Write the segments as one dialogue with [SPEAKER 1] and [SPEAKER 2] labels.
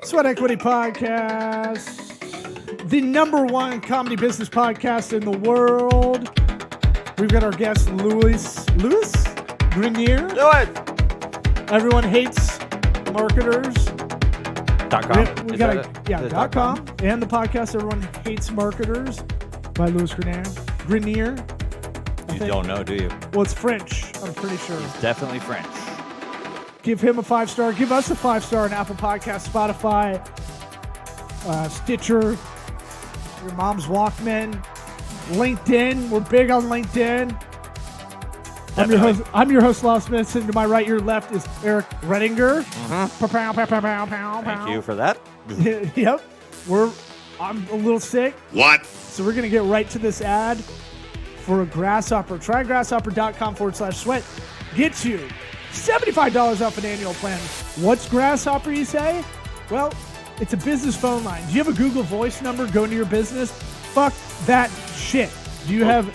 [SPEAKER 1] Sweat Equity Podcast, the #1 comedy business podcast in the world. We've got our guest, Louis Grenier.
[SPEAKER 2] Do it.
[SPEAKER 1] Everyone hates marketers.
[SPEAKER 2] .com.
[SPEAKER 1] We got .com and the podcast. Everyone hates marketers by Louis Grenier.
[SPEAKER 2] You don't know, do you?
[SPEAKER 1] Well, it's French. I'm pretty sure.
[SPEAKER 2] It's definitely French.
[SPEAKER 1] Give him a 5-star. Give us a 5-star on Apple Podcasts, Spotify, Stitcher, your mom's Walkman, LinkedIn. We're big on LinkedIn. I'm your host, Lyle Smith. And to my right, your left is Eric Redinger.
[SPEAKER 2] Thank you for that.
[SPEAKER 1] Yep. I'm a little sick.
[SPEAKER 3] What?
[SPEAKER 1] So we're going to get right to this ad for a Grasshopper. Try grasshopper.com/sweat. Gets you $75 off an annual plan. What's Grasshopper, you say? Well, it's a business phone line. Do you have a Google Voice number going to your business? Fuck that shit. Do you have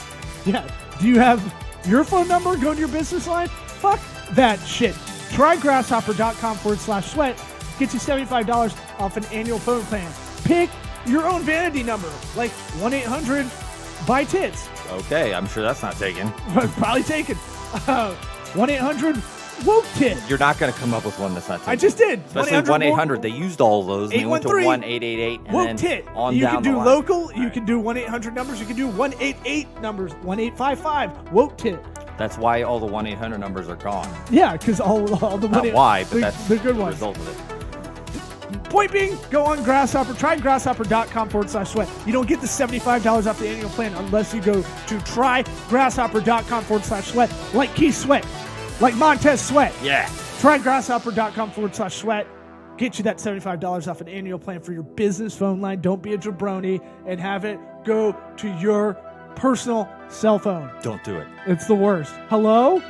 [SPEAKER 1] your phone number going to your business line? Fuck that shit. Try grasshopper.com/sweat. Get you $75 off an annual phone plan. Pick your own vanity number, like 1-800-BUY-TITS.
[SPEAKER 2] Okay, I'm sure that's not taken.
[SPEAKER 1] Probably taken. 1-800-WOKE-TIT.
[SPEAKER 2] You're not going to come up with one that's not taken.
[SPEAKER 1] I just did.
[SPEAKER 2] Especially 1-800. They used all those. And they went to 1-888 and then
[SPEAKER 1] WOKE-TIT.
[SPEAKER 2] on
[SPEAKER 1] You
[SPEAKER 2] down
[SPEAKER 1] can do
[SPEAKER 2] the line.
[SPEAKER 1] local. You can do 1-800 numbers. You can do 188 numbers. 1-855 WOKE-TIT.
[SPEAKER 2] That's why all the 1-800 numbers are gone.
[SPEAKER 1] Yeah, because all the
[SPEAKER 2] Not why, but that's
[SPEAKER 1] the good
[SPEAKER 2] the
[SPEAKER 1] ones.
[SPEAKER 2] result of it.
[SPEAKER 1] Point being, go on Grasshopper. Try grasshopper.com/sweat. You don't get the $75 off the annual plan unless you go to try grasshopper.com/sweat. Like Keith Sweat. Like Montez Sweat.
[SPEAKER 2] Yeah.
[SPEAKER 1] Try grasshopper.com/sweat. Get you that $75 off an annual plan for your business phone line. Don't be a jabroni and have it go to your personal cell phone.
[SPEAKER 2] Don't do it.
[SPEAKER 1] It's the worst. Hello?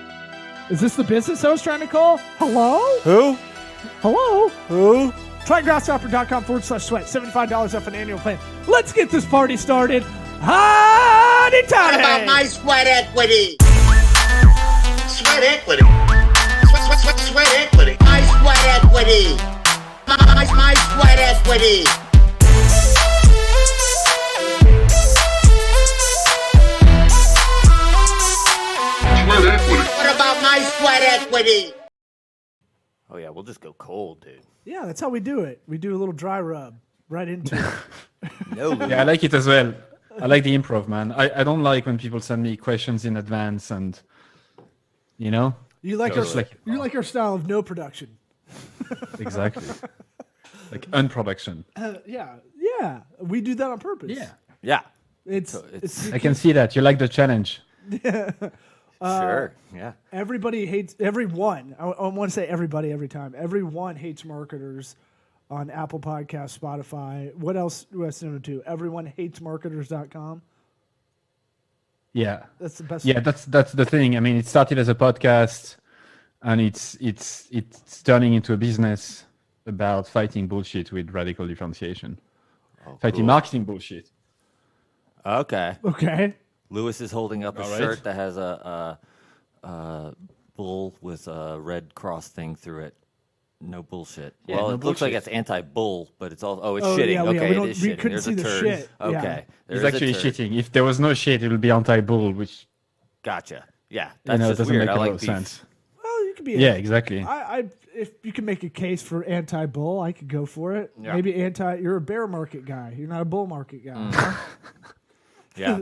[SPEAKER 1] Is this the business I was trying to call? Hello?
[SPEAKER 2] Who?
[SPEAKER 1] Hello?
[SPEAKER 2] Who?
[SPEAKER 1] Try grasshopper.com/sweat. $75 off an annual plan. Let's get this party started. Howdy toddy!
[SPEAKER 3] What about my sweat equity? Sweat equity. Sweat equity. My sweat equity. My sweat equity. Sweat equity. What about my sweat equity?
[SPEAKER 2] Oh, yeah, we'll just go cold, dude.
[SPEAKER 1] Yeah, that's how we do it. We do a little dry rub right into it.
[SPEAKER 2] No,
[SPEAKER 4] Yeah, I like it as well. I like the improv, man. I don't like when people send me questions in advance and, you know?
[SPEAKER 1] You like
[SPEAKER 4] Totally.
[SPEAKER 1] you like our style of no production.
[SPEAKER 4] Exactly. Like unproduction.
[SPEAKER 1] Yeah. We do that on purpose.
[SPEAKER 4] Yeah.
[SPEAKER 2] Yeah.
[SPEAKER 1] It's
[SPEAKER 4] I can see that. You like the challenge.
[SPEAKER 2] Sure. Yeah.
[SPEAKER 1] everybody hates everyone. I want to say everybody every time. Everyone hates marketers on Apple Podcasts, Spotify. What else do I send them to? Everyone hates marketers.com.
[SPEAKER 4] Yeah.
[SPEAKER 1] That's the best.
[SPEAKER 4] Yeah, that's the thing. I mean, it started as a podcast and it's turning into a business about fighting bullshit with radical differentiation. Fighting marketing bullshit.
[SPEAKER 2] Okay.
[SPEAKER 1] Okay.
[SPEAKER 2] Lewis is holding up a
[SPEAKER 4] All right.
[SPEAKER 2] shirt that has a bull with a red cross thing through it. No bullshit.
[SPEAKER 4] Yeah,
[SPEAKER 2] Well,
[SPEAKER 4] no
[SPEAKER 2] it looks like
[SPEAKER 4] bullshit.
[SPEAKER 2] it's anti-bull, but it's all. Oh, it's
[SPEAKER 1] Oh,
[SPEAKER 2] shitting.
[SPEAKER 1] yeah,
[SPEAKER 2] Okay,
[SPEAKER 1] we
[SPEAKER 2] it is
[SPEAKER 1] we
[SPEAKER 2] shitting.
[SPEAKER 1] couldn't
[SPEAKER 2] There's
[SPEAKER 1] see
[SPEAKER 2] a
[SPEAKER 1] the
[SPEAKER 2] turd.
[SPEAKER 1] shit.
[SPEAKER 2] Okay,
[SPEAKER 1] Yeah.
[SPEAKER 2] there's
[SPEAKER 4] It's actually
[SPEAKER 2] a turd.
[SPEAKER 4] shitting. If there was no shit, it would be anti-bull, which
[SPEAKER 2] Gotcha. Yeah,
[SPEAKER 4] you
[SPEAKER 2] that's
[SPEAKER 4] know,
[SPEAKER 2] just
[SPEAKER 4] doesn't
[SPEAKER 2] weird.
[SPEAKER 4] make
[SPEAKER 2] I
[SPEAKER 4] a lot
[SPEAKER 2] like
[SPEAKER 4] of
[SPEAKER 2] beef.
[SPEAKER 4] sense.
[SPEAKER 1] Well, you could be.
[SPEAKER 4] Yeah, exactly.
[SPEAKER 1] If you can make a case for anti-bull, I could go for it.
[SPEAKER 2] Yeah.
[SPEAKER 1] Maybe you're a bear market guy. You're not a bull market guy.
[SPEAKER 2] Mm. Yeah,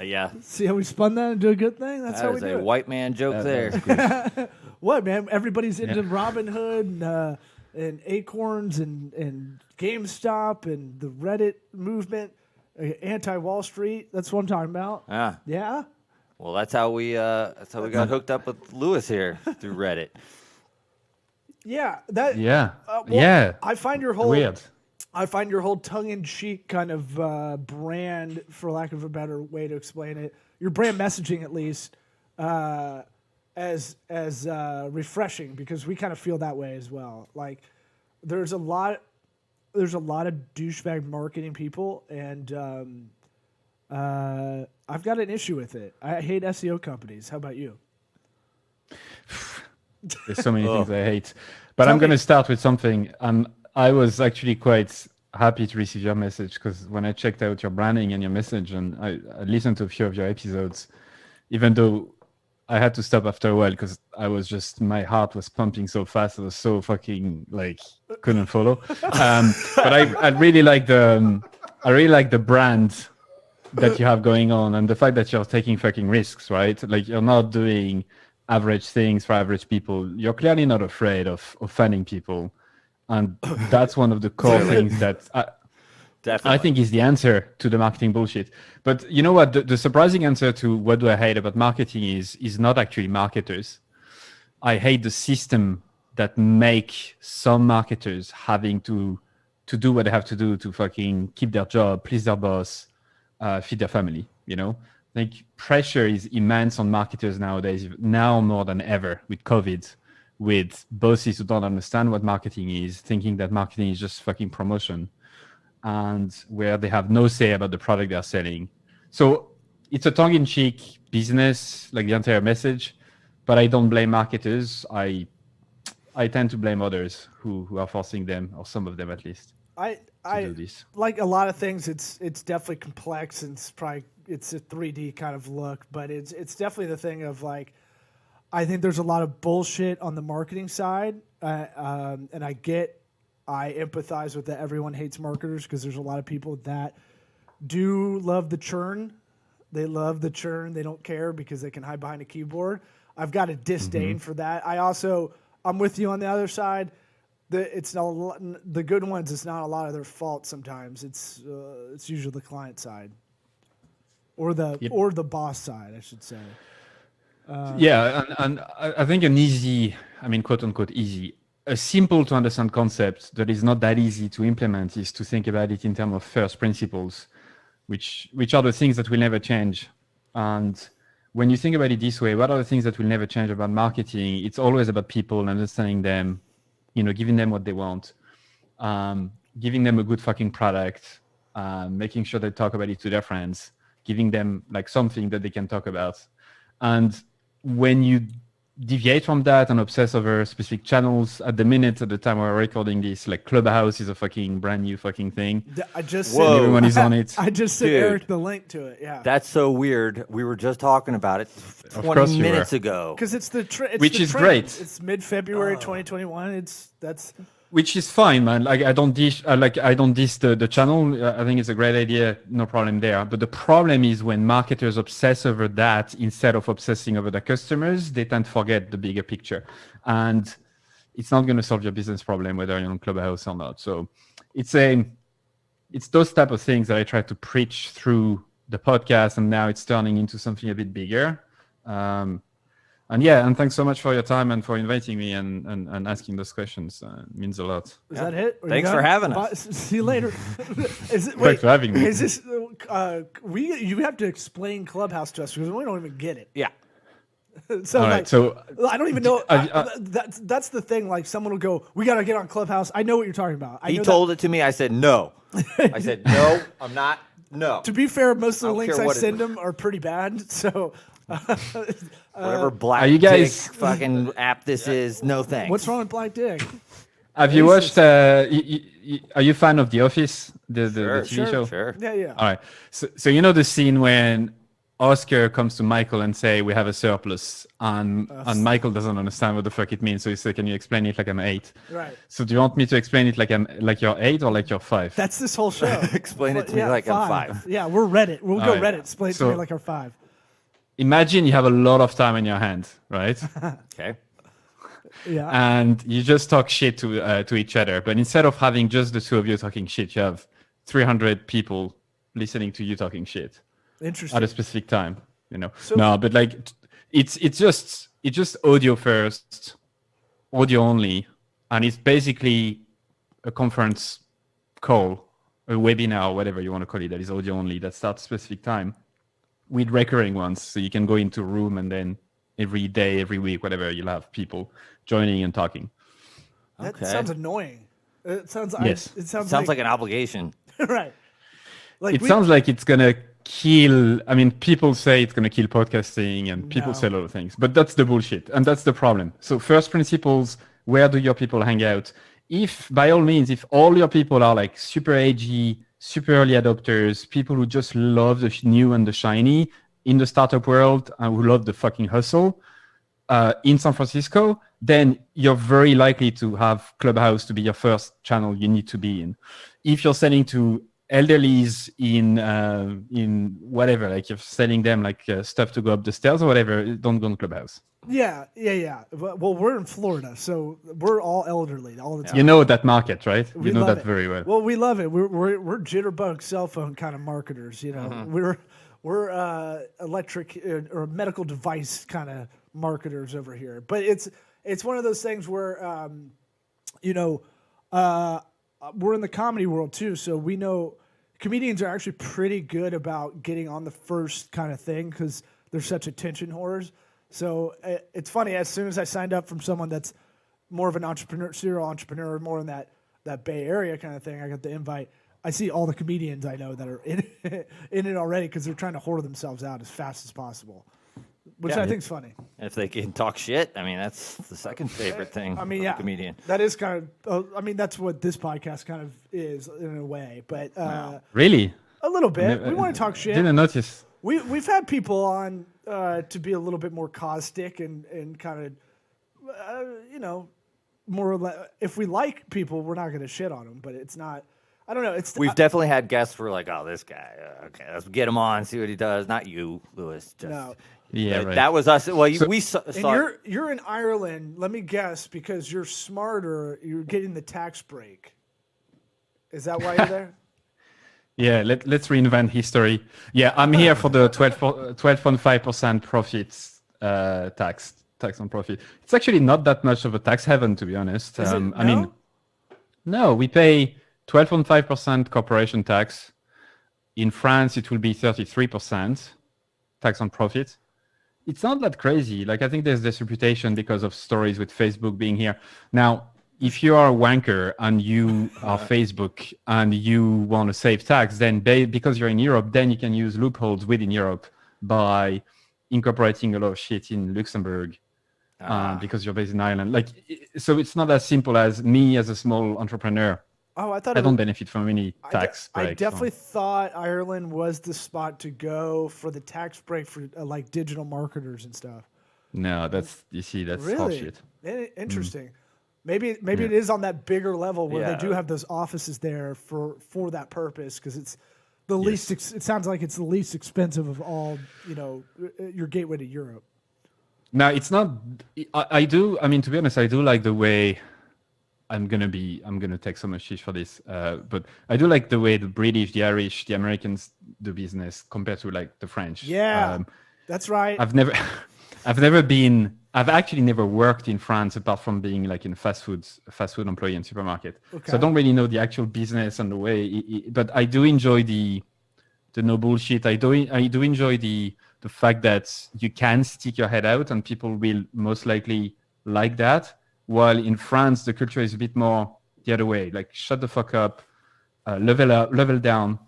[SPEAKER 2] yeah.
[SPEAKER 1] See how we spun that into a good thing? That's how
[SPEAKER 2] That
[SPEAKER 1] we
[SPEAKER 2] is
[SPEAKER 1] do
[SPEAKER 2] a
[SPEAKER 1] it.
[SPEAKER 2] white man joke there.
[SPEAKER 1] What, man? Everybody's into
[SPEAKER 4] Yeah.
[SPEAKER 1] Robin Hood and Acorns and GameStop and the Reddit movement, anti-Wall Street. That's what I'm talking about.
[SPEAKER 2] Ah,
[SPEAKER 1] Yeah?
[SPEAKER 2] well, that's how we got hooked up with Lewis here through Reddit.
[SPEAKER 1] Yeah. That.
[SPEAKER 4] Yeah.
[SPEAKER 1] Well,
[SPEAKER 4] Yeah.
[SPEAKER 1] I find your whole
[SPEAKER 4] Weird.
[SPEAKER 1] tongue-in-cheek kind of brand, for lack of a better way to explain it, your brand messaging at least, as refreshing, because we kind of feel that way as well. Like there's a lot of douchebag marketing people, and I've got an issue with it. I hate SEO companies. How about you?
[SPEAKER 4] There's so many things I hate. But
[SPEAKER 1] Tell
[SPEAKER 4] I'm going
[SPEAKER 1] me.
[SPEAKER 4] to start with something. I was actually quite happy to receive your message because when I checked out your branding and your message, and I listened to a few of your episodes, even though I had to stop after a while because I was just my heart was pumping so fast. I was so fucking like couldn't follow. But I really like the brand that you have going on and the fact that you're taking fucking risks, right? Like you're not doing average things for average people. You're clearly not afraid of offending people. And that's one of the core things that I think is the answer to the marketing bullshit. But you know what? The surprising answer to what do I hate about marketing is not actually marketers. I hate the system that make some marketers having to do what they have to do to fucking keep their job, please their boss, feed their family. You know, like pressure is immense on marketers nowadays, now more than ever with COVID, with bosses who don't understand what marketing is, thinking that marketing is just fucking promotion, and where they have no say about the product they're selling. So it's a tongue-in-cheek business, like the entire message, but I don't blame marketers. I tend to blame others who are forcing them, or some of them at least, to do this.
[SPEAKER 1] Like a lot of things, it's definitely complex and it's a 3D kind of look, but it's definitely the thing of like, I think there's a lot of bullshit on the marketing side, and I empathize with that. Everyone hates marketers because there's a lot of people that do love the churn. They love the churn. They don't care because they can hide behind a keyboard. I've got a disdain for that. I'm with you on the other side. The good ones, it's not a lot of their fault sometimes. It's usually the client side or the boss side, I should say.
[SPEAKER 4] And I think an easy, I mean, quote unquote easy, a simple to understand concept that is not that easy to implement is to think about it in terms of first principles, which are the things that will never change. And when you think about it this way, what are the things that will never change about marketing? It's always about people, understanding them, giving them what they want, giving them a good fucking product, making sure they talk about it to their friends, giving them like something that they can talk about. And when you deviate from that and obsess over specific channels, at the time we're recording this, like Clubhouse is a fucking brand new fucking thing.
[SPEAKER 1] I just
[SPEAKER 2] Whoa.
[SPEAKER 4] Everyone is on it.
[SPEAKER 1] I just sent
[SPEAKER 2] Dude.
[SPEAKER 1] Eric the link to it. Yeah,
[SPEAKER 2] That's so weird. We were just talking about it
[SPEAKER 4] course
[SPEAKER 2] 20
[SPEAKER 4] you
[SPEAKER 2] minutes
[SPEAKER 4] were.
[SPEAKER 2] ago.
[SPEAKER 1] because it's the
[SPEAKER 4] Which
[SPEAKER 1] the
[SPEAKER 4] is
[SPEAKER 1] trend.
[SPEAKER 4] great.
[SPEAKER 1] It's mid-February 2021.
[SPEAKER 4] Which is fine, man. Like I don't diss the channel. I think it's a great idea, no problem there. But the problem is when marketers obsess over that instead of obsessing over the customers, they tend to forget the bigger picture, and it's not going to solve your business problem whether you're on Clubhouse or not. So it's those type of things that I try to preach through the podcast, and now it's turning into something a bit bigger. And thanks so much for your time and for inviting me and asking those questions. It means a lot.
[SPEAKER 1] Is that it? Are you
[SPEAKER 2] Thanks
[SPEAKER 1] done?
[SPEAKER 2] for having
[SPEAKER 1] Bye.
[SPEAKER 2] us.
[SPEAKER 1] See you later.
[SPEAKER 4] Thanks for having me.
[SPEAKER 1] Is this you have to explain Clubhouse to us because we don't even get it.
[SPEAKER 2] Yeah.
[SPEAKER 1] So
[SPEAKER 4] All right, so
[SPEAKER 1] I don't even know.
[SPEAKER 4] I-
[SPEAKER 1] That's the thing. Like someone will go, "We got to get on Clubhouse." I know what you're talking about.
[SPEAKER 2] He told it to me. I said, no. I said, no, I'm not. No.
[SPEAKER 1] To be fair, most of the
[SPEAKER 2] don't
[SPEAKER 1] links
[SPEAKER 2] care
[SPEAKER 1] I
[SPEAKER 2] what it
[SPEAKER 1] send
[SPEAKER 2] is.
[SPEAKER 1] them are pretty bad. So
[SPEAKER 2] Whatever black
[SPEAKER 4] are you guys-
[SPEAKER 2] dick fucking app this is, no thanks.
[SPEAKER 1] what's wrong with Black Dick?
[SPEAKER 4] have you watched? Are you a fan of The Office, the TV show?
[SPEAKER 2] Sure.
[SPEAKER 1] Yeah.
[SPEAKER 4] All right. So you know the scene when Oscar comes to Michael and say we have a surplus, and Michael doesn't understand what the fuck it means. So he said, "Can you explain it like I'm 8?"
[SPEAKER 1] Right.
[SPEAKER 4] So do you want me to explain it like you're 8 or like you're 5?
[SPEAKER 1] That's this whole show.
[SPEAKER 2] Explain it to me like I'm 5.
[SPEAKER 1] Yeah, we're Reddit. We'll go
[SPEAKER 4] right.
[SPEAKER 1] Reddit. Explain it to
[SPEAKER 4] So-
[SPEAKER 1] me like our 5.
[SPEAKER 4] Imagine you have a lot of time in your hand, right?
[SPEAKER 2] Okay.
[SPEAKER 1] Yeah.
[SPEAKER 4] And you just talk shit to each other. But instead of having just the two of you talking shit, you have 300 people listening to you talking shit
[SPEAKER 1] Interesting.
[SPEAKER 4] at a specific time.
[SPEAKER 1] So-
[SPEAKER 4] No, but like it's just audio first, audio only, and it's basically a conference call, a webinar, whatever you want to call it, that is audio only, that starts specific time with recurring ones. So you can go into a room and then every day, every week, whatever, you'll have people joining and talking.
[SPEAKER 1] That
[SPEAKER 2] Okay.
[SPEAKER 1] sounds annoying. It sounds.
[SPEAKER 4] Yes.
[SPEAKER 1] It sounds
[SPEAKER 2] Sounds like an obligation.
[SPEAKER 1] right. Like
[SPEAKER 4] It sounds like it's gonna kill. I mean, people say it's gonna kill podcasting, and people
[SPEAKER 1] No.
[SPEAKER 4] say a lot of things, but that's the bullshit, and that's the problem. So first principles: where do your people hang out? if by all means, if all your people are like super edgy, super early adopters, people who just love the new and the shiny in the startup world and who love the fucking hustle in San Francisco, then you're very likely to have Clubhouse to be your first channel you need to be in. If you're selling to elderlies in whatever, like you're selling them like stuff to go up the stairs or whatever, don't go on Clubhouse.
[SPEAKER 1] Yeah. Well, we're in Florida, so we're all elderly all the time.
[SPEAKER 4] You know that market, right?
[SPEAKER 1] We
[SPEAKER 4] You know
[SPEAKER 1] love
[SPEAKER 4] that
[SPEAKER 1] it.
[SPEAKER 4] very well.
[SPEAKER 1] Well, we love it. We're jitterbug cell phone kind of marketers. You know, we're electric or medical device kind of marketers over here. But it's one of those things where we're in the comedy world too, so we know comedians are actually pretty good about getting on the first kind of thing because they're such attention whores. So it's funny, as soon as I signed up from someone that's more of an serial entrepreneur, more in that Bay Area kind of thing, I got the invite. I see all the comedians I know that are in it already because they're trying to whore themselves out as fast as possible, which I think is funny.
[SPEAKER 2] And if they can talk shit, I mean, that's the second favorite thing.
[SPEAKER 1] I mean,
[SPEAKER 2] of
[SPEAKER 1] yeah,
[SPEAKER 2] a comedian.
[SPEAKER 1] that is kind of. I mean, that's what this podcast kind of is in a way, but
[SPEAKER 4] Really?
[SPEAKER 1] a little bit. We want to talk shit.
[SPEAKER 4] Didn't notice.
[SPEAKER 1] We've had people on to be a little bit more caustic and kind of, more or less. If we like people, we're not going to shit on them, but it's not. I don't know.
[SPEAKER 2] We've definitely had guests who were like, "Oh, this guy. Okay, let's get him on, see what he does." Not you, Louis. Just,
[SPEAKER 1] no.
[SPEAKER 4] Yeah, right.
[SPEAKER 2] That was us. Well, we saw.
[SPEAKER 1] And you're in Ireland. Let me guess, because you're smarter. You're getting the tax break. Is that why you're there?
[SPEAKER 4] Yeah, let's reinvent history. Yeah, I'm here for the 12.5% profits tax on profit. It's actually not that much of a tax haven, to be honest.
[SPEAKER 1] Is it? No?
[SPEAKER 4] I mean, no, we pay 12.5% corporation tax. In France, it will be 33% tax on profit. It's not that crazy. Like, I think there's this reputation because of stories with Facebook being here. Now, if you are a wanker and you are Facebook and you want to save tax, then because you're in Europe, then you can use loopholes within Europe by incorporating a lot of shit in Luxembourg because you're based in Ireland. Like, so it's not as simple as me as a small entrepreneur.
[SPEAKER 1] Oh, I thought
[SPEAKER 4] I don't benefit from any tax break.
[SPEAKER 1] I definitely thought Ireland was the spot to go for the tax break for like digital marketers and stuff.
[SPEAKER 4] No, that's really?
[SPEAKER 1] Horseshit. Interesting. Maybe it is on that bigger level where they do have those offices there for that purpose because it's the least. It sounds like it's the least expensive of all. Your gateway to Europe.
[SPEAKER 4] No, it's not. I do. I mean, to be honest, I do like the way. I'm gonna take so much shit for this, but I do like the way the British, the Irish, the Americans do business compared to like the French.
[SPEAKER 1] Yeah, that's right.
[SPEAKER 4] I've actually never worked in France apart from being like in a fast food employee in supermarket. Okay. So I don't really know the actual business and the way, but I do enjoy the no bullshit. I do enjoy the fact that you can stick your head out and people will most likely like that. While in France, the culture is a bit more the other way. Like, shut the fuck up, level down.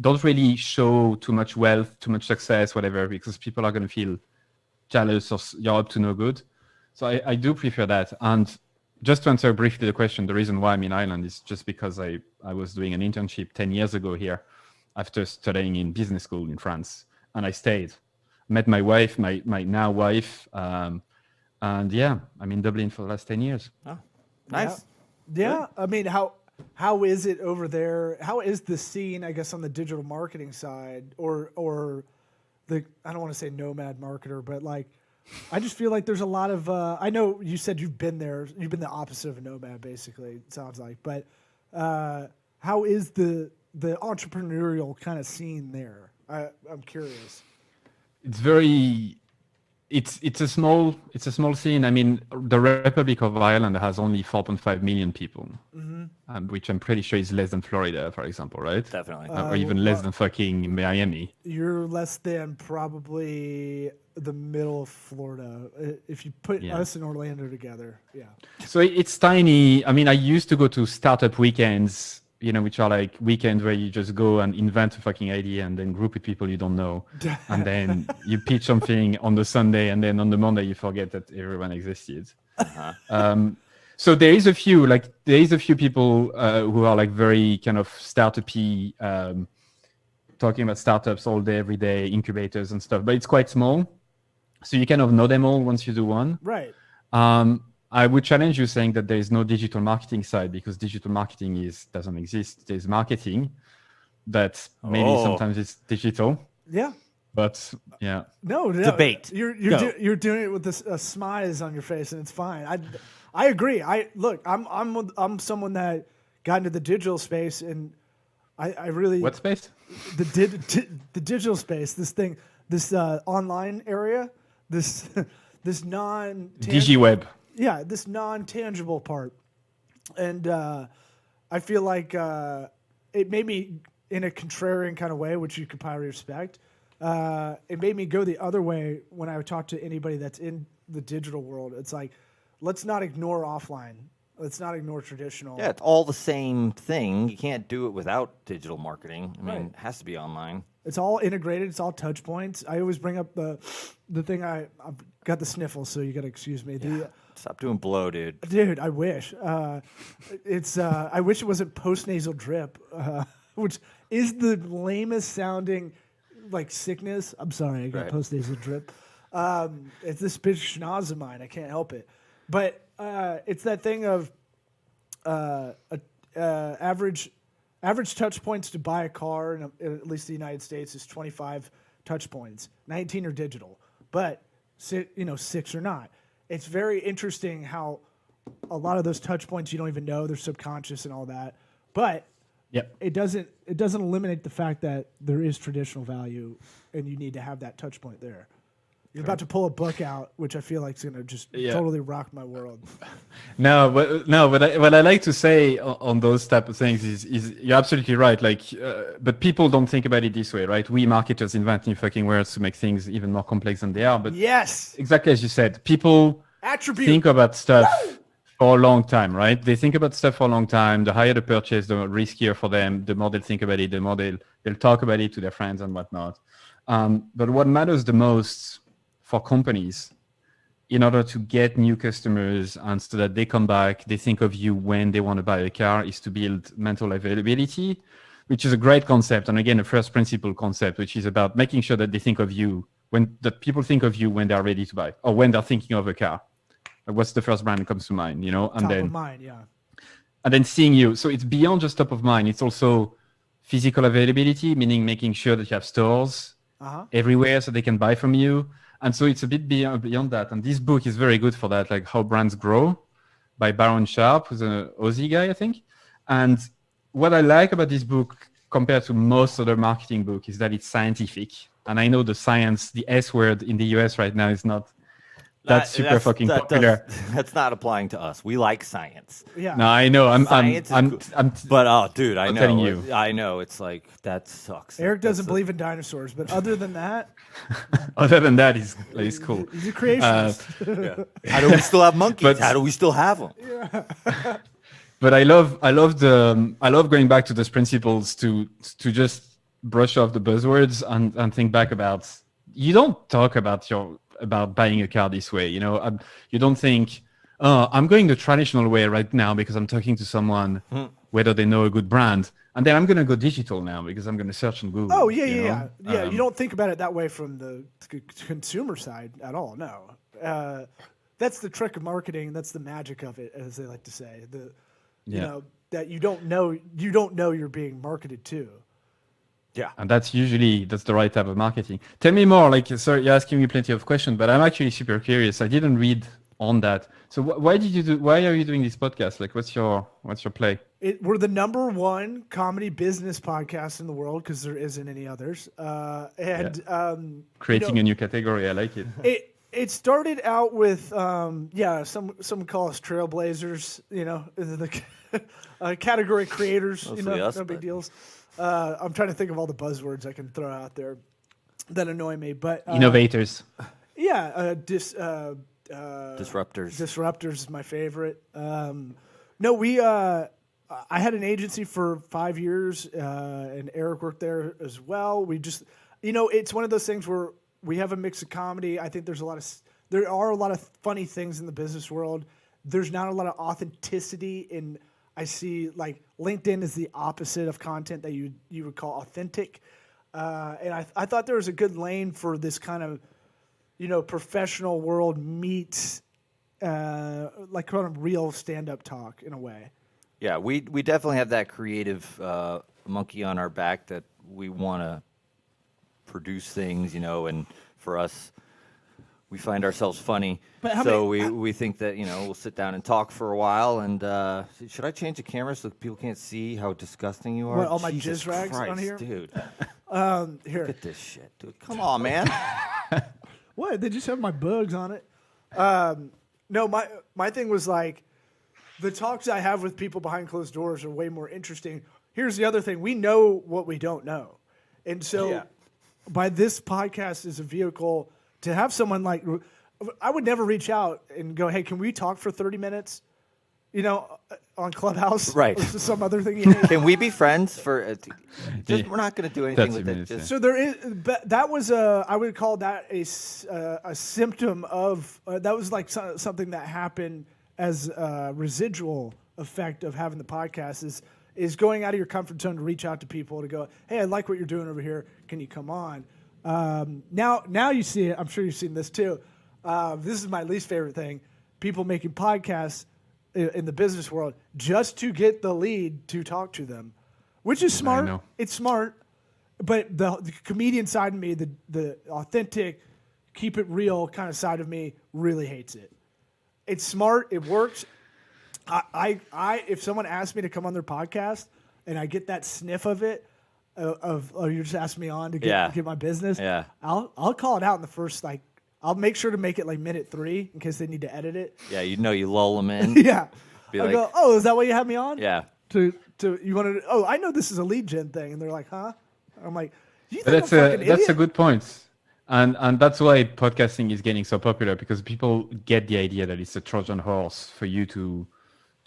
[SPEAKER 4] Don't really show too much wealth, too much success, whatever, because people are going to feel jealous or you're up to no good. So I do prefer that. And just to answer briefly the question, the reason why I'm in Ireland is just because I was doing an internship 10 years ago here after studying in business school in France. And I stayed. Met my wife, my now wife. And yeah, I'm in Dublin for the last 10 years.
[SPEAKER 2] Oh, nice.
[SPEAKER 1] Yeah. I mean, how is it over there? How is the scene, I guess, on the digital marketing side or the, I don't want to say nomad marketer, but like, I just feel like there's a lot of, I know you said you've been there. You've been the opposite of a nomad, basically, it sounds like. But how is the entrepreneurial kind of scene there? I'm curious.
[SPEAKER 4] It's a small scene. I mean, the Republic of Ireland has only 4.5 million people, which I'm pretty sure is less than Florida, for example, right?
[SPEAKER 2] Definitely.
[SPEAKER 4] Or even less than fucking Miami.
[SPEAKER 1] You're less than probably the middle of Florida. If you put us and Orlando together, yeah.
[SPEAKER 4] So it's tiny. I mean, I used to go to startup weekends, which are like weekends where you just go and invent a fucking idea and then group with people you don't know. And then you pitch something on the Sunday and then on the Monday you forget that everyone existed. So there is a few people who are like very kind of startup-y, talking about startups all day, every day, incubators and stuff, but it's quite small. So you kind of know them all once you do one.
[SPEAKER 1] Right.
[SPEAKER 4] I would challenge you saying that there is no digital marketing side, because digital marketing doesn't exist. There's marketing, but maybe sometimes it's digital.
[SPEAKER 1] Yeah.
[SPEAKER 4] But yeah,
[SPEAKER 1] No.
[SPEAKER 2] Debate.
[SPEAKER 1] You're doing it with a smize on your face, and it's fine. I agree. I'm someone that got into the digital space, and I really
[SPEAKER 4] what space?
[SPEAKER 1] the digital space. This online area. This
[SPEAKER 4] DigiWeb.
[SPEAKER 1] Yeah, this non-tangible part, and I feel like it made me, in a contrarian kind of way, which you could probably respect. It made me go the other way when I would talk to anybody that's in the digital world. It's like, let's not ignore offline. Let's not ignore traditional.
[SPEAKER 2] Yeah, it's all the same thing. You can't do it without digital marketing. I mean,
[SPEAKER 1] Right.
[SPEAKER 2] it has to be online.
[SPEAKER 1] It's all integrated. It's all touch points. I always bring up the thing. I've got the sniffles, so you got to excuse me.
[SPEAKER 2] Stop doing blow, dude.
[SPEAKER 1] Dude, I wish. I wish it wasn't post-nasal drip, which is the lamest sounding like sickness. I'm sorry, I got
[SPEAKER 2] Right.
[SPEAKER 1] post-nasal drip. It's this bitch schnoz of mine. I can't help it. But it's that thing of average touch points to buy a car in at least the United States is 25 touch points. 19 are digital, but 6 are not. It's very interesting how a lot of those touch points you don't even know, they're subconscious and all that. But
[SPEAKER 4] Yep.
[SPEAKER 1] it doesn't eliminate the fact that there is traditional value, and you need to have that touch point there. You're about to pull a book out, which I feel like is going to just totally rock my world.
[SPEAKER 4] What I like to say on those type of things is you're absolutely right. Like, but people don't think about it this way, right? We marketers invent new fucking words to make things even more complex than they are. But
[SPEAKER 1] Yes.
[SPEAKER 4] exactly as you said, people
[SPEAKER 1] Attribute.
[SPEAKER 4] think about stuff for a long time, right? They think about stuff for a long time. The higher the purchase, the riskier for them. The more they think about it, the more they'll talk about it to their friends and whatnot. But what matters the most for companies, in order to get new customers and so that they come back, they think of you when they want to buy a car, is to build mental availability, which is a great concept. And again, a first principle concept, which is about making sure that they think of you that people think of you when they're ready to buy, or when they're thinking of a car. Like, what's the first brand that comes to mind, and
[SPEAKER 1] Top of mind, yeah.
[SPEAKER 4] And then seeing you. So it's beyond just top of mind. It's also physical availability, meaning making sure that you have stores everywhere so they can buy from you. And so it's a bit beyond that. And this book is very good for that, like How Brands Grow by Baron Sharp, who's an Aussie guy, I think. And what I like about this book compared to most other marketing books is that it's scientific. And I know the science, the S word in the US right now is not that's popular.
[SPEAKER 2] That's not applying to us. We like science.
[SPEAKER 1] Yeah.
[SPEAKER 4] No, I know.
[SPEAKER 2] But dude, I know.
[SPEAKER 4] telling you.
[SPEAKER 2] I know. It's like that sucks.
[SPEAKER 1] Eric doesn't believe in dinosaurs, but other than that,
[SPEAKER 4] Other than that, he's cool.
[SPEAKER 1] he's a creationist.
[SPEAKER 2] How do we still have monkeys? How do we still have them?
[SPEAKER 4] But I love going back to those principles to just brush off the buzzwords and think back about. You don't talk about buying a car this way, you don't think, oh, I'm going the traditional way right now because I'm talking to someone whether they know a good brand, and then I'm going to go digital now because I'm going to search on Google.
[SPEAKER 1] Oh yeah. You don't think about it that way from the consumer side at all. No, that's the trick of marketing. That's the magic of it, as they like to say. That you don't know you're being marketed to.
[SPEAKER 2] Yeah.
[SPEAKER 4] And that's the right type of marketing. Tell me more. Like, sorry, you're asking me plenty of questions, but I'm actually super curious. I didn't read on that. So why are you doing this podcast? Like, what's your play?
[SPEAKER 1] We're the #1 comedy business podcast in the world because there isn't any others.
[SPEAKER 4] Creating a new category. I like it.
[SPEAKER 1] It started out with some call us trailblazers, the category creators,
[SPEAKER 2] Mostly us,
[SPEAKER 1] no big
[SPEAKER 2] but-
[SPEAKER 1] deals. I'm trying to think of all the buzzwords I can throw out there that annoy me, but
[SPEAKER 4] Innovators.
[SPEAKER 2] Disruptors.
[SPEAKER 1] Disruptors is my favorite. I had an agency for 5 years, and Eric worked there as well. We just, it's one of those things where we have a mix of comedy. I think there are a lot of funny things in the business world there's not a lot of authenticity in. I see like LinkedIn is the opposite of content that you would call authentic, and I thought there was a good lane for this kind of, professional world meets like kind of real stand-up talk in a way.
[SPEAKER 2] Yeah, we definitely have that creative monkey on our back that we want to produce things, and for us, we find ourselves funny.
[SPEAKER 1] But
[SPEAKER 2] so we think that, we'll sit down and talk for a while. And should I change the camera so people can't see how disgusting you are?
[SPEAKER 1] What, all my
[SPEAKER 2] Jesus
[SPEAKER 1] jizz rags on
[SPEAKER 2] Christ,
[SPEAKER 1] here?
[SPEAKER 2] Dude.
[SPEAKER 1] Here.
[SPEAKER 2] Look at this shit, dude. Come on, man.
[SPEAKER 1] What? They just have my bugs on it. No, my thing was like, the talks I have with people behind closed doors are way more interesting. Here's the other thing. We know what we don't know. And so by this podcast as a vehicle to have someone like, I would never reach out and go, hey, can we talk for 30 minutes, on Clubhouse?
[SPEAKER 2] Right.
[SPEAKER 1] Or some other thing you hate?
[SPEAKER 2] Can we be friends for we're not going to do anything with it. Just,
[SPEAKER 1] So there is, that was I would call that a symptom of, that was like something that happened as a residual effect of having the podcast is going out of your comfort zone to reach out to people to go, hey, I like what you're doing over here. Can you come on? Now you see it. I'm sure you've seen this too. This is my least favorite thing. People making podcasts in the business world just to get the lead to talk to them, which is smart.
[SPEAKER 4] know.
[SPEAKER 1] It's smart. But the comedian side of me, the authentic, keep it real kind of side of me really hates it. It's smart. It works. I if someone asks me to come on their podcast and I get that sniff of it, you just asked me on to get my business.
[SPEAKER 2] Yeah.
[SPEAKER 1] I'll call it out in the first I'll make sure to make it like minute 3 in case they need to edit it.
[SPEAKER 2] yeah, you lull them in.
[SPEAKER 1] Yeah.
[SPEAKER 2] Be
[SPEAKER 1] I'll
[SPEAKER 2] like,
[SPEAKER 1] go, oh, is that why you had me on?
[SPEAKER 2] yeah.
[SPEAKER 1] To you wanted? Oh, I know this is a lead gen thing, and they're like, huh? I'm like, do you
[SPEAKER 4] But
[SPEAKER 1] think I'm a fucking
[SPEAKER 4] that's a
[SPEAKER 1] idiot?
[SPEAKER 4] good point. And that's why podcasting is getting so popular, because people get the idea that it's a Trojan horse for you to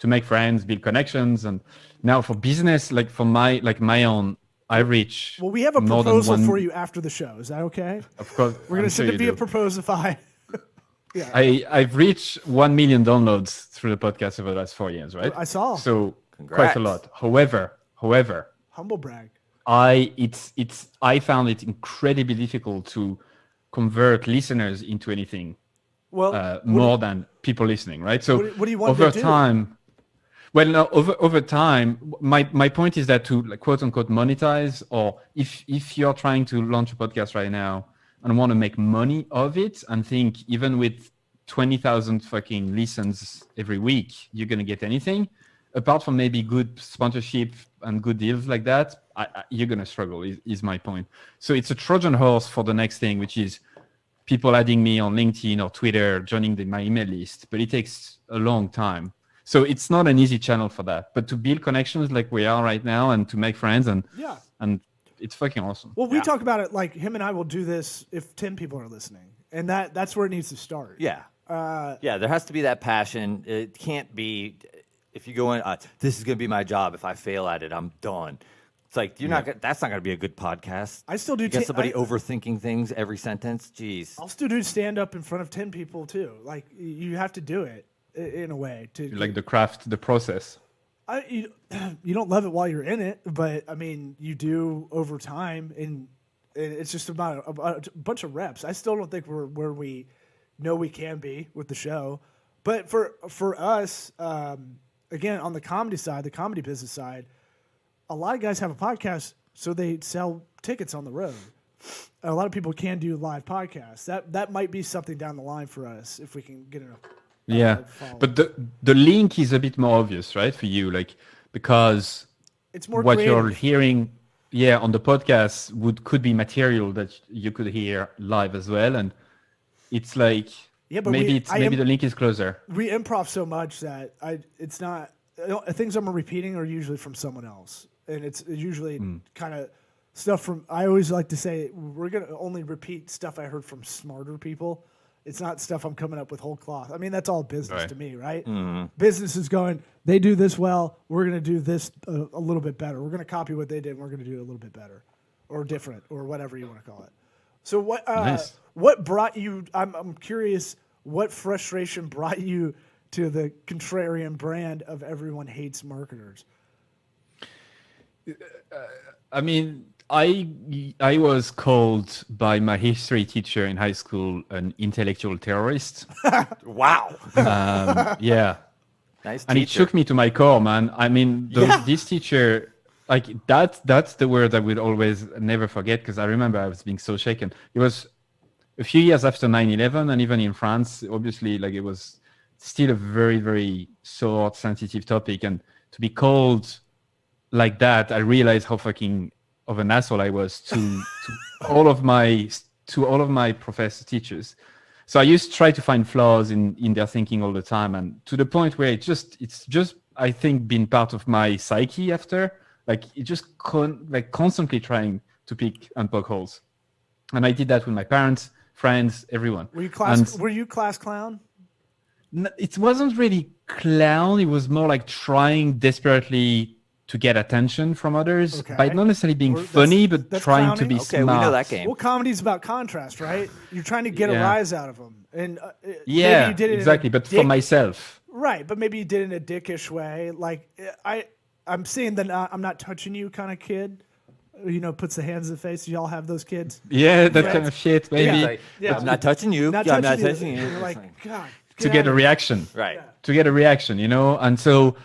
[SPEAKER 4] make friends, build connections. And now for business, like for my own, I reach.
[SPEAKER 1] Well, we have a
[SPEAKER 4] more than
[SPEAKER 1] proposal
[SPEAKER 4] one-
[SPEAKER 1] for you after the show. Is that okay?
[SPEAKER 4] Of course,
[SPEAKER 1] We're gonna send it via Proposify. Yeah,
[SPEAKER 4] I've reached 1 million downloads through the podcast over the last 4 years, right?
[SPEAKER 1] I saw.
[SPEAKER 4] So
[SPEAKER 2] Congrats.
[SPEAKER 4] quite a lot. However,
[SPEAKER 1] Humble brag.
[SPEAKER 4] I found it incredibly difficult to convert listeners into anything
[SPEAKER 1] Well,
[SPEAKER 4] more than people listening, right? So
[SPEAKER 1] what do you want
[SPEAKER 4] over
[SPEAKER 1] to do?
[SPEAKER 4] time, well, no, over time, my point is that to like, quote unquote monetize, or if you're trying to launch a podcast right now and want to make money of it and think even with 20,000 fucking listens every week, you're going to get anything, apart from maybe good sponsorship and good deals like that, you're going to struggle is my point. So it's a Trojan horse for the next thing, which is people adding me on LinkedIn or Twitter, joining my email list, but it takes a long time. So it's not an easy channel for that, but to build connections like we are right now and to make friends and it's fucking awesome.
[SPEAKER 1] Well, we talk about it like him and I will do this if 10 people are listening, and that's where it needs to start.
[SPEAKER 2] Yeah. Yeah, there has to be that passion. It can't be, if you go in, this is going to be my job. If I fail at it, I'm done. It's like, that's not going to be a good podcast.
[SPEAKER 1] I still do.
[SPEAKER 2] You get somebody overthinking things every sentence. Jeez.
[SPEAKER 1] I'll still do stand up in front of 10 people too. Like you have to do it in a way to
[SPEAKER 4] Like the craft, the process.
[SPEAKER 1] You don't love it while you're in it, but I mean, you do over time, and it's just about a bunch of reps. I still don't think we're where we know we can be with the show, but for us, again, on the comedy side, the comedy business side, a lot of guys have a podcast, so they sell tickets on the road. A lot of people can do live podcasts. That might be something down the line for us if we can get enough.
[SPEAKER 4] Yeah, but the link is a bit more obvious, right, for you, like because
[SPEAKER 1] it's more
[SPEAKER 4] what
[SPEAKER 1] creative.
[SPEAKER 4] you're hearing, on the podcast could be material that you could hear live as well, and it's like
[SPEAKER 1] but
[SPEAKER 4] maybe the link is closer.
[SPEAKER 1] We improv so much that it's not things I'm repeating are usually from someone else, and it's usually kind of stuff from. I always like to say we're gonna only repeat stuff I heard from smarter people. It's not stuff I'm coming up with whole cloth. I mean, that's all business to me, right? Mm-hmm. Business is going, they do this well, we're going to do this a little bit better. We're going to copy what they did, and we're going to do it a little bit better or different or whatever you want to call it. So what brought you, I'm curious, what frustration brought you to the contrarian brand of everyone hates marketers?
[SPEAKER 4] I mean, I was called by my history teacher in high school an intellectual terrorist.
[SPEAKER 2] Wow.
[SPEAKER 4] Yeah.
[SPEAKER 2] Nice
[SPEAKER 4] And it
[SPEAKER 2] teacher.
[SPEAKER 4] shook me to my core, man. I mean, this teacher, like that's the word I would always never forget, because I remember I was being so shaken. It was a few years after 9/11, and even in France, obviously, like it was still a very, very sore, sensitive topic. And to be called like that, I realized how fucking of an asshole I was to all of my professor teachers. So I used to try to find flaws in their thinking all the time, and to the point where it's just I think been part of my psyche after, like it just constantly trying to pick and poke holes. And I did that with my parents, friends, everyone.
[SPEAKER 1] Were you class clown?
[SPEAKER 4] It wasn't really clown. It was more like trying desperately to get attention from others by not necessarily being funny, but
[SPEAKER 1] that's
[SPEAKER 4] trying
[SPEAKER 1] clowning?
[SPEAKER 4] to be
[SPEAKER 2] Okay,
[SPEAKER 4] smart.
[SPEAKER 2] we know that game.
[SPEAKER 1] Well, comedy's about contrast, right? You're trying to get a
[SPEAKER 4] Yeah.
[SPEAKER 1] rise out of them, and maybe
[SPEAKER 4] Yeah,
[SPEAKER 1] you did it
[SPEAKER 4] exactly.
[SPEAKER 1] in a
[SPEAKER 4] But for myself.
[SPEAKER 1] right? But maybe you did it in a dickish way. Like I'm seeing the I'm not touching you kind of kid. You know, puts the hands in the face. Y'all have those kids.
[SPEAKER 4] Yeah, that
[SPEAKER 1] Right.
[SPEAKER 4] kind of shit, maybe.
[SPEAKER 2] It's like,
[SPEAKER 1] Yeah.
[SPEAKER 2] I'm not touching you.
[SPEAKER 1] Not
[SPEAKER 2] Yeah, I'm
[SPEAKER 1] touching
[SPEAKER 2] not
[SPEAKER 1] you.
[SPEAKER 2] touching you.
[SPEAKER 1] You're
[SPEAKER 2] It's
[SPEAKER 1] like, God.
[SPEAKER 4] To get a reaction.
[SPEAKER 2] right.
[SPEAKER 4] To get a reaction, you know? And so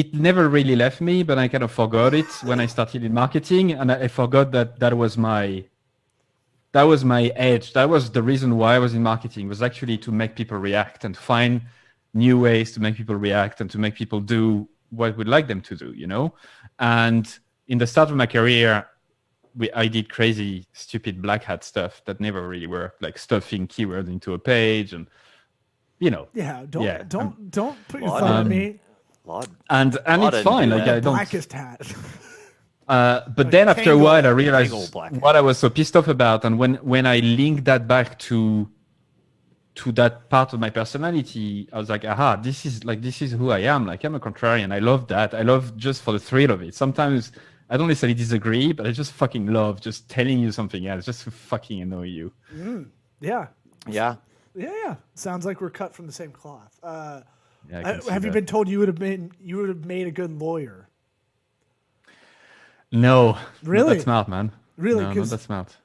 [SPEAKER 4] it never really left me, but I kind of forgot it when I started in marketing, and I forgot that was my edge. That was the reason why I was in marketing, was actually to make people react and find new ways to make people react and to make people do what we'd like them to do, you know? And in the start of my career, I did crazy, stupid black hat stuff that never really worked, like stuffing keywords into a page, and you know.
[SPEAKER 1] Yeah. Don't
[SPEAKER 4] Yeah.
[SPEAKER 1] don't put your
[SPEAKER 2] Well,
[SPEAKER 1] thumb at me.
[SPEAKER 2] Lot.
[SPEAKER 4] And
[SPEAKER 2] Lot
[SPEAKER 4] it's
[SPEAKER 2] of
[SPEAKER 4] fine.
[SPEAKER 2] do
[SPEAKER 4] Like
[SPEAKER 2] that.
[SPEAKER 4] I don't.
[SPEAKER 1] Blackest hat.
[SPEAKER 4] But then after a
[SPEAKER 1] Tangle.
[SPEAKER 4] while, I realized
[SPEAKER 2] Tangle black.
[SPEAKER 4] what I was so pissed off about, and when I linked that back to that part of my personality, I was like, aha, this is who I am. Like I'm a contrarian. I love that. I love just for the thrill of it. Sometimes I don't necessarily disagree, but I just fucking love just telling you something else, just to fucking annoy you.
[SPEAKER 1] Yeah.
[SPEAKER 2] Yeah.
[SPEAKER 1] Yeah. Sounds like we're cut from the same cloth.
[SPEAKER 4] Yeah, I can see
[SPEAKER 1] Have you
[SPEAKER 4] that.
[SPEAKER 1] been told you would have made a good lawyer?
[SPEAKER 4] No,
[SPEAKER 1] Really?
[SPEAKER 4] Not that smart, man.
[SPEAKER 1] Really?
[SPEAKER 4] No, not
[SPEAKER 1] 'Cause
[SPEAKER 4] that smart.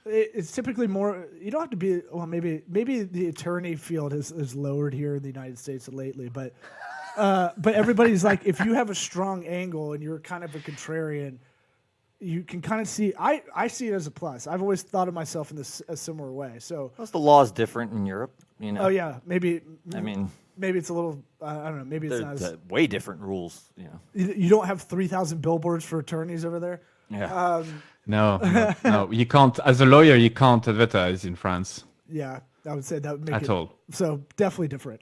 [SPEAKER 1] It's typically more. You don't have to be. Well, maybe the attorney field has lowered here in the United States lately, but everybody's like, if you have a strong angle and you're kind of a contrarian, you can kind of see. I see it as a plus. I've always thought of myself in a similar way. So,
[SPEAKER 2] Plus the law's different in Europe. You know.
[SPEAKER 1] oh yeah, maybe.
[SPEAKER 2] I mean,
[SPEAKER 1] maybe it's a little. I don't know. Maybe it's not as.
[SPEAKER 2] way different rules. You know.
[SPEAKER 1] You don't have 3,000 billboards for attorneys over there.
[SPEAKER 2] Yeah.
[SPEAKER 4] No, you can't. As a lawyer, you can't advertise in France
[SPEAKER 1] Yeah, I would say that would make
[SPEAKER 4] at
[SPEAKER 1] it
[SPEAKER 4] all.
[SPEAKER 1] so definitely different.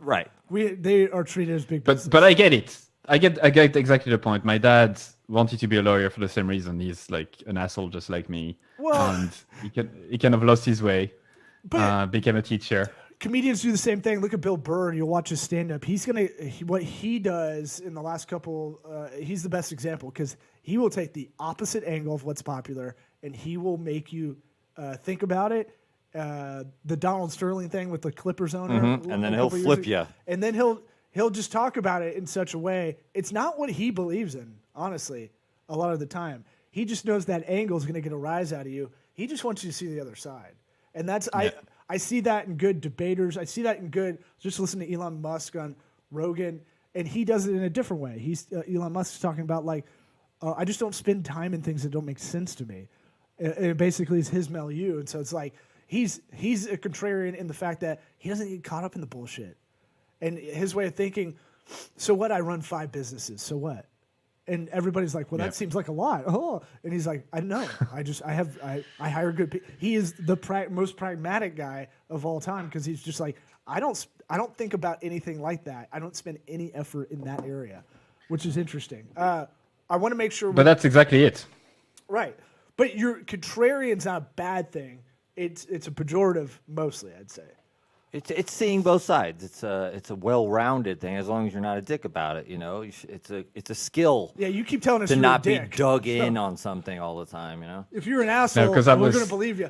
[SPEAKER 2] right.
[SPEAKER 1] They are treated as big business.
[SPEAKER 4] But I get it. I get exactly the point. My dad wanted to be a lawyer for the same reason. He's like an asshole just like me,
[SPEAKER 1] Well-
[SPEAKER 4] and he kind of lost his way.
[SPEAKER 1] But-
[SPEAKER 4] Became a teacher.
[SPEAKER 1] Comedians do the same thing. Look at Bill Burr. You'll watch his stand-up. What he does in the last couple. He's the best example because he will take the opposite angle of what's popular, and he will make you think about it. The Donald Sterling thing with the Clippers owner,
[SPEAKER 2] And then
[SPEAKER 1] a
[SPEAKER 2] he'll
[SPEAKER 1] couple years
[SPEAKER 2] flip
[SPEAKER 1] ago.
[SPEAKER 2] ya.
[SPEAKER 1] And then he'll just talk about it in such a way. It's not what he believes in, honestly. A lot of the time, he just knows that angle is going to get a rise out of you. He just wants you to see the other side, and that's I see that in good debaters. I see that in good. Just listen to Elon Musk on Rogan, and he does it in a different way. Elon Musk's talking about like, I just don't spend time in things that don't make sense to me. It basically is his milieu, and so it's like he's a contrarian in the fact that he doesn't get caught up in the bullshit, and his way of thinking. So what? I run 5 businesses. So what? And everybody's like, well, that seems like a lot. Oh, and he's like, I know. I hire good people. He is the most pragmatic guy of all time because he's just like, I don't think about anything like that. I don't spend any effort in that area, which is interesting. I want to make sure.
[SPEAKER 4] But that's exactly it.
[SPEAKER 1] Right. But your contrarian's not a bad thing. It's a pejorative mostly, I'd say.
[SPEAKER 2] It's seeing both sides. It's a well-rounded thing as long as you're not a dick about it. You know, it's a skill
[SPEAKER 1] Yeah, you keep telling us
[SPEAKER 2] to
[SPEAKER 1] you're
[SPEAKER 2] not
[SPEAKER 1] a
[SPEAKER 2] be
[SPEAKER 1] dick.
[SPEAKER 2] dug in
[SPEAKER 1] No.
[SPEAKER 2] on something all the time. You know.
[SPEAKER 1] If you're an asshole,
[SPEAKER 4] 'cause
[SPEAKER 1] we're
[SPEAKER 4] I was-
[SPEAKER 1] going to believe you.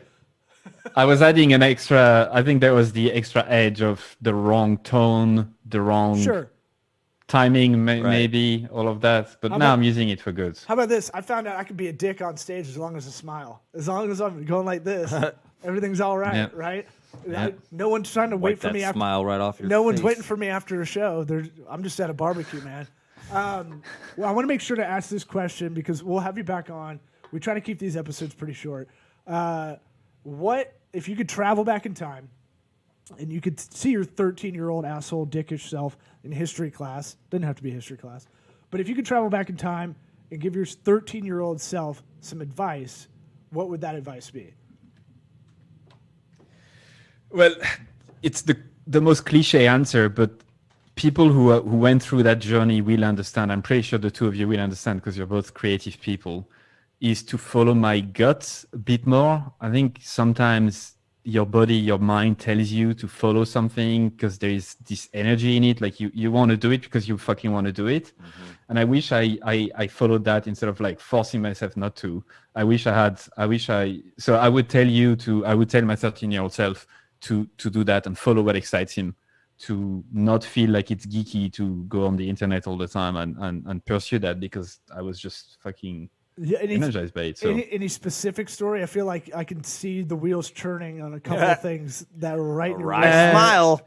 [SPEAKER 4] I was adding an extra. I think there was the extra edge of the wrong tone, the wrong
[SPEAKER 1] Sure.
[SPEAKER 4] timing, maybe all of that. But now I'm using it for good.
[SPEAKER 1] How about this? I found out I could be a dick on stage as long as I smile. As long as I'm going like this, everything's all right,
[SPEAKER 4] Yeah.
[SPEAKER 1] right?
[SPEAKER 4] Yeah.
[SPEAKER 1] No one's trying to wait
[SPEAKER 2] Wipe
[SPEAKER 1] for
[SPEAKER 2] that
[SPEAKER 1] me after.
[SPEAKER 2] smile right off your
[SPEAKER 1] No one's
[SPEAKER 2] face.
[SPEAKER 1] waiting for me after a show. I'm just at a barbecue, man. Well, I want to make sure to ask this question because we'll have you back on. We try to keep these episodes pretty short. What if you could travel back in time and you could see your 13-year-old asshole dickish self in history class? Doesn't have to be a history class. But if you could travel back in time and give your 13-year-old self some advice, what would that advice be?
[SPEAKER 4] Well, it's the most cliche answer, but people who went through that journey will understand. I'm pretty sure the two of you will understand because you're both creative people. Is to follow my gut a bit more. I think sometimes your body, your mind tells you to follow something because there is this energy in it. Like you want to do it because you fucking want to do it. Mm-hmm. And I wish I followed that instead of like forcing myself not to. So I would tell I would tell my 13-year-old self to do that and follow what excites him, to not feel like it's geeky to go on the internet all the time and pursue that because I was just fucking energized by it. So.
[SPEAKER 1] Any specific story? I feel like I can see the wheels churning on a couple of things that are right in your
[SPEAKER 2] Right smile.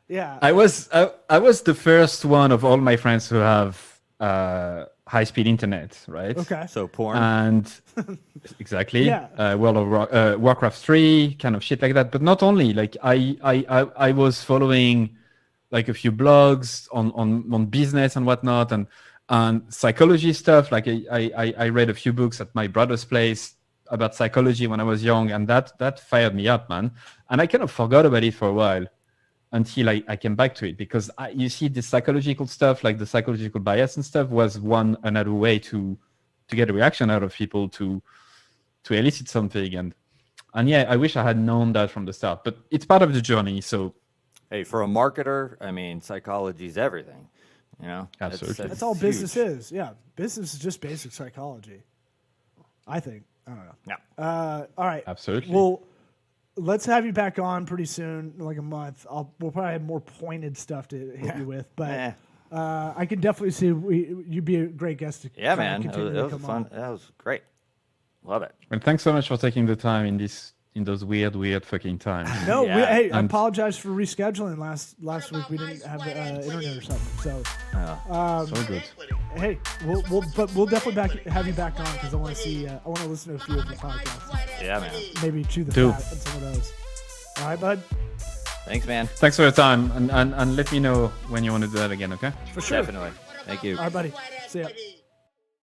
[SPEAKER 1] Yeah.
[SPEAKER 4] I was the first one of all my friends who have high-speed internet, right?
[SPEAKER 1] Okay.
[SPEAKER 2] So porn.
[SPEAKER 4] And exactly.
[SPEAKER 1] Yeah.
[SPEAKER 4] World of Warcraft 3, kind of shit like that. But not only, like I was following like a few blogs on business and whatnot and psychology stuff. Like I read a few books at my brother's place about psychology when I was young, and that fired me up, man. And I kind of forgot about it for a while until I came back to it, because you see the psychological stuff, like the psychological bias and stuff, was another way to get a reaction out of people, to elicit something. And yeah, I wish I had known that from the start, but it's part of the journey. So
[SPEAKER 2] Hey, for a marketer, I mean, psychology is everything. You know,
[SPEAKER 4] Absolutely.
[SPEAKER 1] That's all
[SPEAKER 2] huge.
[SPEAKER 1] business is. Yeah. Business is just basic psychology. I think. I don't know.
[SPEAKER 2] Yeah.
[SPEAKER 1] All right.
[SPEAKER 4] Absolutely.
[SPEAKER 1] Well, let's have you back on pretty soon, like a month. We'll probably have more pointed stuff to hit you with, but I can definitely see you'd be a great guest to
[SPEAKER 2] Yeah,
[SPEAKER 1] kinda
[SPEAKER 2] man.
[SPEAKER 1] continue
[SPEAKER 2] It
[SPEAKER 1] to
[SPEAKER 2] was
[SPEAKER 1] come
[SPEAKER 2] fun.
[SPEAKER 1] on.
[SPEAKER 2] That was great. Love it.
[SPEAKER 4] Well, thanks so much for taking the time in those weird fucking times.
[SPEAKER 1] No,
[SPEAKER 2] Yeah.
[SPEAKER 1] hey, I
[SPEAKER 4] And-
[SPEAKER 1] apologize for rescheduling last week. We didn't have internet or something. So,
[SPEAKER 4] So good.
[SPEAKER 1] hey, we'll definitely have you back on because I want to see. I want to listen to a few of your podcasts.
[SPEAKER 2] Yeah, man.
[SPEAKER 1] Maybe chew the
[SPEAKER 4] Do.
[SPEAKER 1] fat on some of those. All right, bud.
[SPEAKER 2] Thanks, man.
[SPEAKER 4] Thanks for your time, and let me know when you want to do that again, okay?
[SPEAKER 1] For sure.
[SPEAKER 2] Definitely. Thank you.
[SPEAKER 1] All right, buddy. See ya.
[SPEAKER 3] Equity.